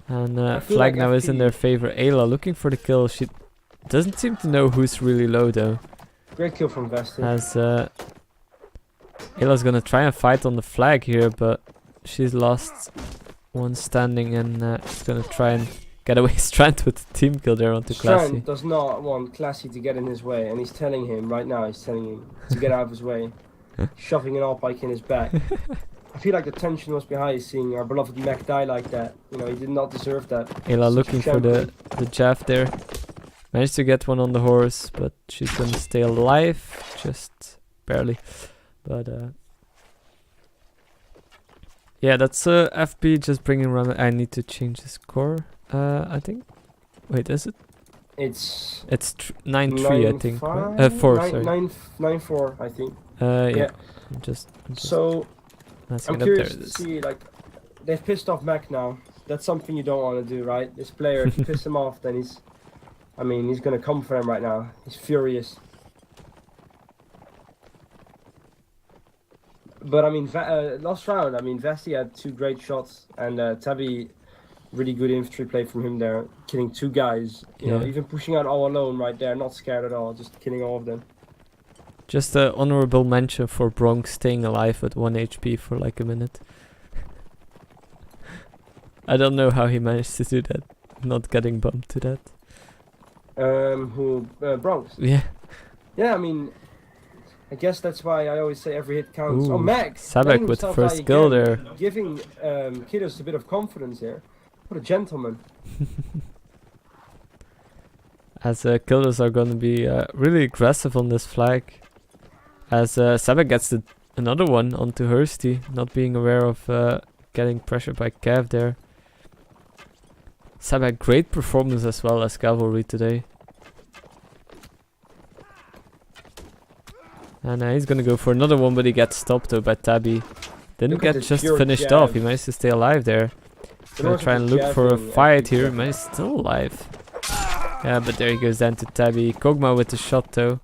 A: And
B: I feel
A: flag
B: like
A: now is in
B: FP
A: their favor. Ayla looking for the kill. She doesn't seem to know who's really low though.
B: Great kill from Vesti.
A: As Ayla's gonna try and fight on the flag here, but she's lost one standing and she's gonna try and get away Strand with the team kill there onto Classy.
B: Strand does not want Classy to get in his way, and he's telling him right now, he's telling him to get out of his way, shoving an alt bike in his back. I feel like the tension must be high seeing our beloved Mac die like that. You know, he did not deserve that.
A: Ayla looking for the jab there. Managed to get one on the horse, but she's gonna stay alive, just barely. But yeah, that's FP just bringing around. I need to change the score. I think. Wait, is it?
B: It's
A: 9-3, I think. Right? 4, sorry.
B: 9-4, I think.
A: Yeah. I'm just
B: so I'm curious to
A: it is.
B: see, like, they've pissed off Mac now. That's something you don't want to do, right? This player, if you piss him off, then he's gonna come for them right now. He's furious. But I mean, last round, I mean, Vesti had 2 great shots, and Tabby, really good infantry play from him there, killing 2 guys. You know, even pushing out all alone right there, not scared at all, just killing all of them.
A: Just an honorable mention for Bronx staying alive with 1 HP for like a minute. I don't know how he managed to do that, not getting bumped to that.
B: Bronx?
A: Yeah.
B: Yeah, I mean, I guess that's why I always say every hit counts.
A: Ooh,
B: Oh, Max!
A: Sabek with the first kill there.
B: Giving Kiddos a bit of confidence here. What a gentleman.
A: As killers are going to be really aggressive on this flag. As Sabek gets another one onto Hursty, not being aware of getting pressured by Cav there. Sabek, great performance as well as Cavalry today. And he's gonna go for another one, but he gets stopped though by Tabby. Didn't get just finished off, he managed to stay alive there. Gonna try and look for a fight here, man, he's still alive. Yeah, but there he goes down to Tabby. Kog'Maw with the shot though,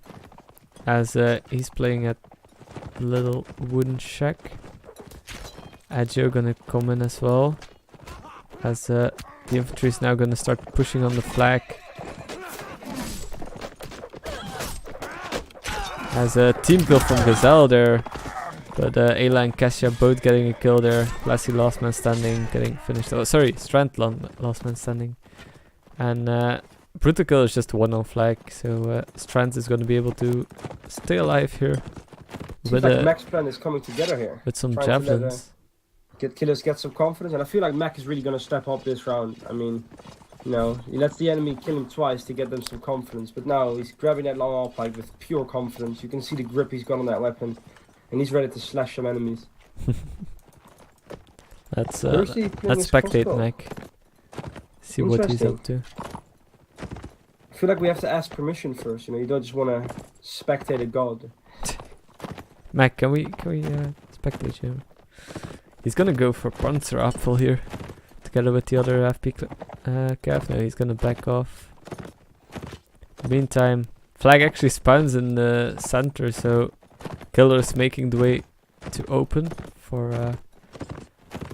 A: as he's playing at a little wooden shack. Agio gonna come in as well, as the infantry is now gonna start pushing on the flag. As a team kill from Gazelle there, but Ayla and Cassia both getting a kill there. Classy last man standing, getting finished. Oh, sorry, Strand last man standing. And Brutalkillers is just 1 on flag, so Strand is going to be able to stay alive here.
B: Seems like Mac's plan is coming together here.
A: With some javelins.
B: Killers get some confidence, and I feel like Mac is really going to step up this round. I mean, you know, he lets the enemy kill him twice to get them some confidence, but now he's grabbing that long alt pike with pure confidence. You can see the grip he's got on that weapon, and he's ready to slash some enemies.
A: Let's spectate Mac. See what he's up to.
B: I feel like we have to ask permission first, you know, you don't just want to spectate a god.
A: Mac, can we spectate you? He's gonna go for Panzer Apfel here, together with the other FP Cav. No, he's gonna back off. Meantime, flag actually spawns in the center, so Killers making the way to open for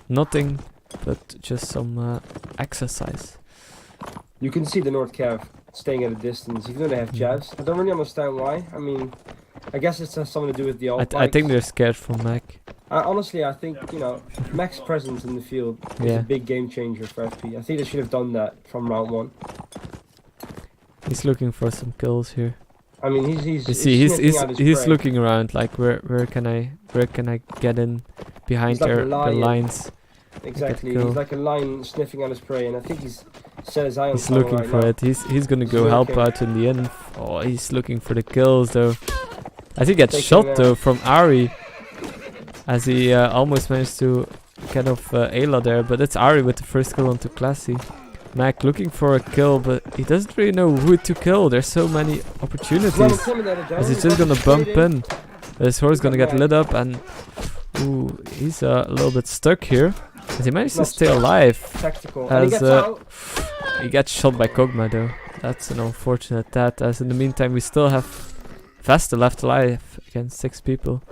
A: nothing but just some exercise.
B: You can see the North Cav staying at a distance, even though they have jabs. I don't really understand why. I mean, I guess it has something to do with the alt
A: I think they're scared from Mac.
B: Honestly, I think, you know, Mac's presence in the field is a big game changer for FP. I think they should have done that from round 1.
A: He's looking for some kills here.
B: I mean,
A: he's looking around like where can I get in behind their lines.
B: Exactly, he's like a lion sniffing out his prey, and I think he's set his eye on.
A: He's looking for it. He's gonna go help out in the end. Oh, he's looking for the kills though. As he gets shot though from Ari, as he almost managed to get off Ayla there, but it's Ari with the first kill onto Classy. Mac looking for a kill, but he doesn't really know who to kill. There's so many opportunities. As he's just gonna bump in. His horse gonna get lit up, and ooh, he's a little bit stuck here. As he managed to stay alive. As he gets shot by Kog'Maw though. That's an unfortunate that. As in the meantime we still have Vesta left alive against 6 people.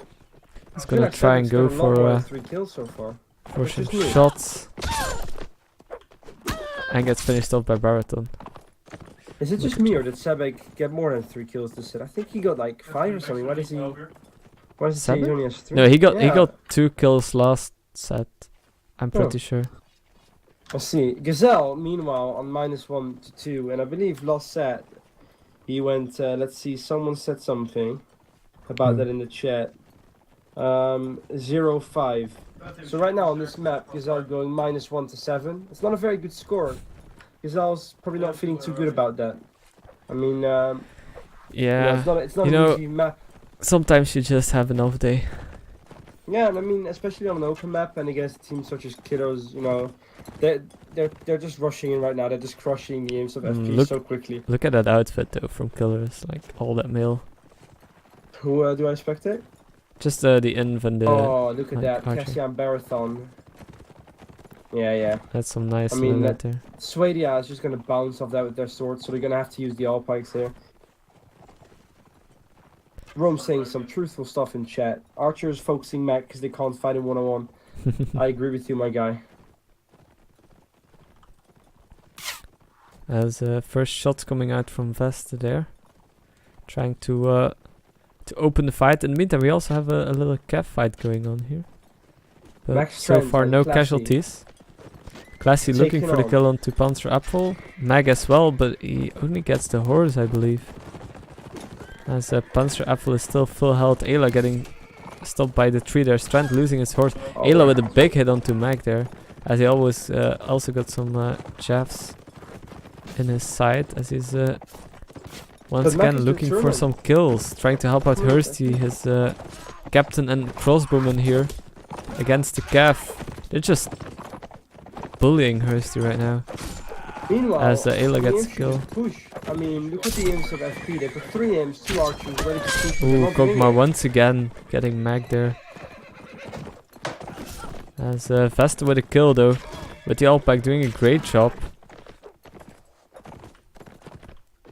A: He's
B: I feel
A: gonna
B: like
A: try and
B: Sebek's
A: go
B: got a lot more than
A: for
B: 3 kills so far.
A: some
B: just me.
A: shots. And gets finished off by Baraton.
B: Is it
A: Look
B: just
A: at
B: me,
A: you.
B: or did Sebek get more than 3 kills this set? I think he got like 5 or something. Why does it say he
A: Sebek?
B: only has 3?
A: No, he
B: Yeah.
A: got 2 kills last set. I'm pretty sure.
B: Let's see. Gazelle, meanwhile, on -1 to 2, and I believe last set he went. Let's see. Someone said something about that in the chat. 0-5. So right now on this map, Gazelle going -1 to 7. It's not a very good score. Gazelle's probably not feeling too good about that. I mean,
A: Yeah,
B: it's not
A: you
B: an
A: know,
B: easy map.
A: sometimes you just have an off day.
B: Yeah, and I mean, especially on an open map and against teams such as Kiddos, they're just rushing in right now. They're just crushing the aims of FP so quickly.
A: Look at that outfit though from Killers, like all that mail.
B: Who do I spectate?
A: Just the inv and the.
B: Oh, look at
A: like,
B: that,
A: archer.
B: Cassian Barathon. Yeah.
A: That's some nice
B: I mean,
A: right there.
B: Swadia is just gonna bounce off that with their swords, so they're gonna have to use the all pikes here. Rome saying some truthful stuff in chat. Archer is focusing Mac because they can't fight in 1-on-1. I agree with you, my guy.
A: As first shots coming out from Vesta there, trying to open the fight. In the meantime, we also have a little cav fight going on here. But
B: Max
A: so
B: Trent
A: far,
B: and
A: no
B: Classy.
A: Casualties. Classy looking
B: Taking
A: for the
B: on.
A: kill onto Panzer Apfel. Mag as well, but he only gets the horse, I believe. As Panzer Apfel is still full health. Ayla getting stopped by the tree there. Strand losing his horse.
B: Oh,
A: Ayla with a big hit onto Mag there. As he always also got some jabs in his side. As he's once
B: But Mag
A: again
B: is
A: looking for
B: determined.
A: some kills. Trying to help out Hursty, his captain and crossbowman here. Against the Cav. They're just bullying Hursty right now.
B: Meanwhile,
A: As Ayla
B: the
A: gets
B: imps should
A: kill.
B: just push. I mean, look at the imps of FP. They've got 3 imps, 2 archers ready to push.
A: Ooh, Kog'Maw once again getting Mag there. As Vesta with a kill though. With the Alpac doing a great job.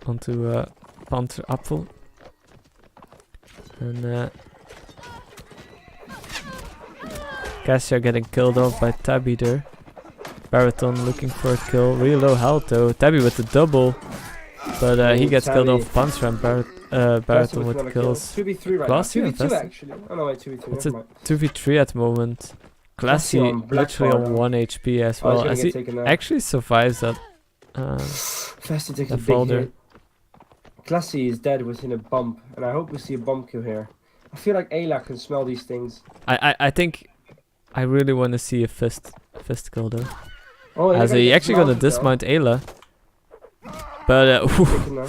A: Onto Panzer Apfel. And Cassia getting killed off by Tabby there. Baraton looking for a kill. Really low health though. Tabby with the double. But he gets killed off Panzer and Baraton with the kills.
B: 2v3 right
A: Classy
B: now.
A: and
B: 2v2
A: Vesta.
B: actually. Oh no, wait, 2v2.
A: It's
B: Never
A: a
B: mind.
A: 2v3 at the moment. Classy
B: on black
A: literally
B: bar
A: on
B: though.
A: 1 HP as
B: Oh, he's
A: well.
B: gonna
A: As
B: get
A: he
B: taken out.
A: actually survives that.
B: Festi takes a
A: that
B: big
A: fall there.
B: hit. Classy is dead within a bump, and I hope we see a bump kill here. I feel like Ayla can smell these things.
A: I think I really want to see a fist kill though.
B: Oh,
A: As he actually gonna dismount Ayla. But
B: Taken now.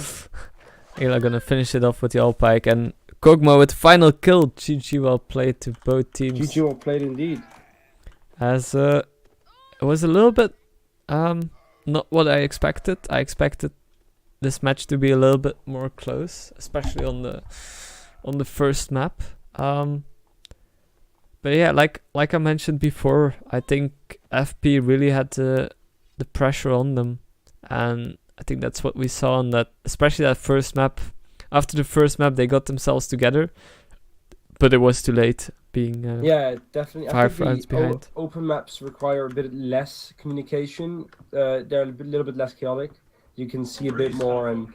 A: Ayla gonna finish it off with the Alpike and Kog'Maw with final kill. GG well played to both teams.
B: GG well played indeed.
A: As it was a little bit not what I expected. I expected this match to be a little bit more close, especially on the first map. But yeah, like I mentioned before, I think FP really had the pressure on them, and I think that's what we saw on that, especially that first map. After the first map, they got themselves together, but it was too late. Being
B: Yeah, definitely.
A: 5
B: I
A: rounds
B: think the
A: behind.
B: open maps require a bit less communication. They're a little bit less chaotic. You can see a bit more, and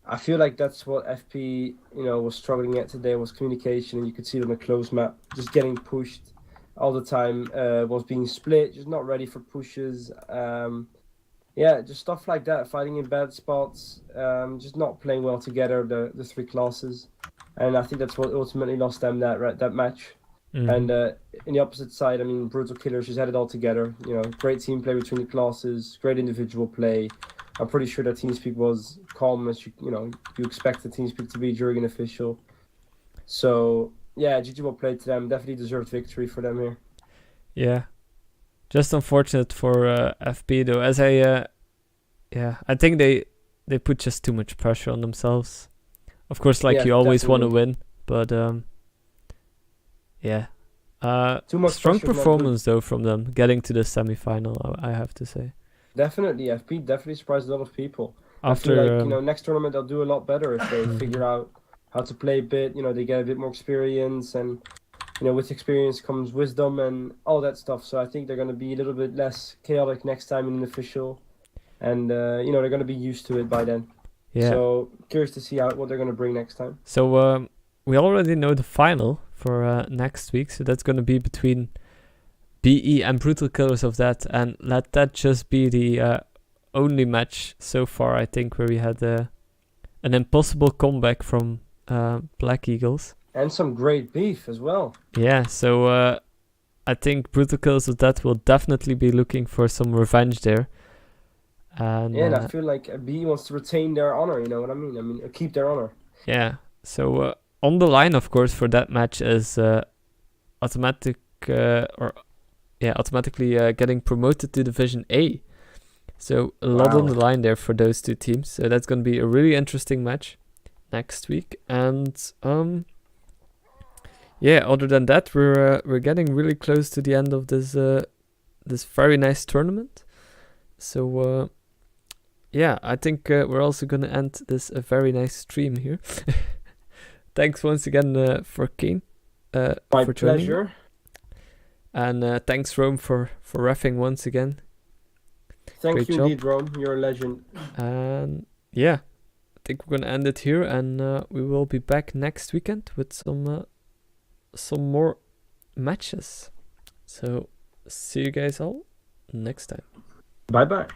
B: I feel like that's what FP, was struggling at today, was communication. And you could see it on a close map, just getting pushed all the time. Was being split, just not ready for pushes. Yeah, just stuff like that. Fighting in bad spots, just not playing well together. The 3 classes, and I think that's what ultimately lost them that match. And in the opposite side, I mean, Brutalkillers just had it all together. Great team play between the classes, great individual play. I'm pretty sure that TeamSpeak was calm as you expect the TeamSpeak to be during an official. So yeah, GG well played to them. Definitely deserved victory for them here.
A: Yeah, just unfortunate for FP though, as I think they put just too much pressure on themselves. Of course, like
B: Yeah,
A: you always want to
B: definitely.
A: win, but yeah.
B: Too much
A: Strong
B: pressure is not
A: performance though from them, getting to the semi-final. I have to say.
B: Definitely, FP definitely surprised a lot of people.
A: After
B: I feel like next tournament they'll do a lot better if they figure out how to play a bit. They get a bit more experience, and with experience comes wisdom and all that stuff. So I think they're going to be a little bit less chaotic next time in an official, and they're going to be used to it by then.
A: Yeah.
B: So curious to see what they're going to bring next time.
A: So we already know the final for next week, so that's going to be between BE and Brutalkillers of that, and let that just be the only match so far, I think, where we had an impossible comeback from Black Eagles.
B: And some great beef as well.
A: Yeah, so I think Brutalkillers of that will definitely be looking for some revenge there. And
B: I feel like BE wants to retain their honor, you know what I mean? I mean, keep their honor.
A: Yeah, so on the line, of course, for that match is automatically getting promoted to Division A. So a lot on the line there for those two teams. So that's going to be a really interesting match next week. And other than that, we're getting really close to the end of this very nice tournament. So I think we're also going to end this very nice stream here. Thanks once again for Kane.
B: My pleasure.
A: And thanks, Rome, for reffing once again.
B: Thank you indeed, Rome. You're a legend.
A: And I think we're gonna end it here, and we will be back next weekend with some more matches. So see you guys all next time.
B: Bye bye.